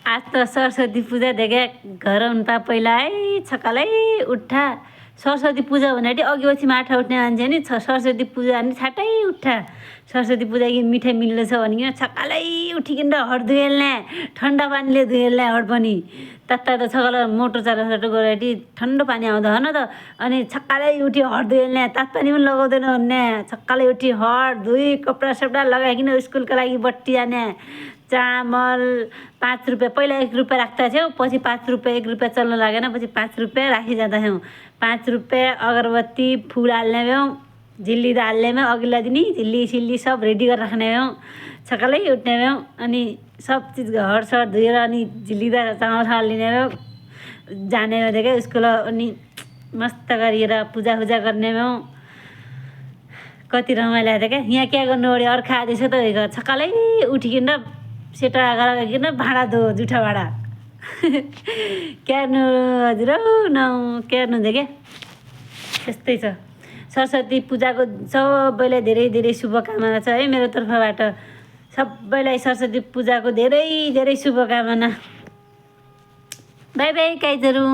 आज त सरस्वती पूजा देखे घर हुन्पा पहिला है छकालै उठ्ठा सरस्वती पूजा भने अघि पछि माठा उठ्ने मान्छे नि सरस्वती पूजा नि छाटै उठ्ठा सरस्वती पूजा कि मिठाई मिल्दैछ भनिकन छकालै उठिकन हट धुएल्ने ठन्डा पानीले धुएल्ने हट पनि तत्ता त छकाल मोटर चारो गरेटी ठन्डो पानी आउँदा हो न त अनि छक्कालै उठी हट धुएल्ने तात पानी पनि लगाउँदैन भन्ने छक्कालै उठी हट धुई कपडा सपडा लगाइकन स्कुलको लागि बट्टी जाने चामल 5 रुपियाँ पहिला 1 रुपियाँ राख्दा थियौ पछि 5 रुपियाँ 1 रुपियाँ चल्न लागेन पछि 5 रुपियाँ राखी जाँदा थियौ 5 रुपियाँ अगरबत्ती फुल हाल्ने भयौँ झिल्ली त हाल्ने भयौँ अघिल्ला दिनी झिल्ली सिल्ली सब रेडी गरेर राख्ने भयौँ छकालै उठ्ने भयौँ अनि सब चिज हरसर धुएर अनि झिल्ली त चामल हालिने भयौँ जाने भए क्या स्कुल अनि मस्त गरेर पूजा गर्ने भयौँ कति रमाइलो थियो क्या यहाँ क्या गर्नु अरे अर्खा आदेश त छकालै उठिकन सेटा गरिकन भाँडा धो जुठा भाँडा क्यार्नु हजुर न क्यार्नु थियो क्या त्यस्तै छ सरस्वती पूजाको सबैलाई धेरै धेरै शुभकामना छ है मेरो तर्फबाट सबैलाई सरस्वती पूजाको धेरै धेरै शुभकामना बाई बाई काइजहरू।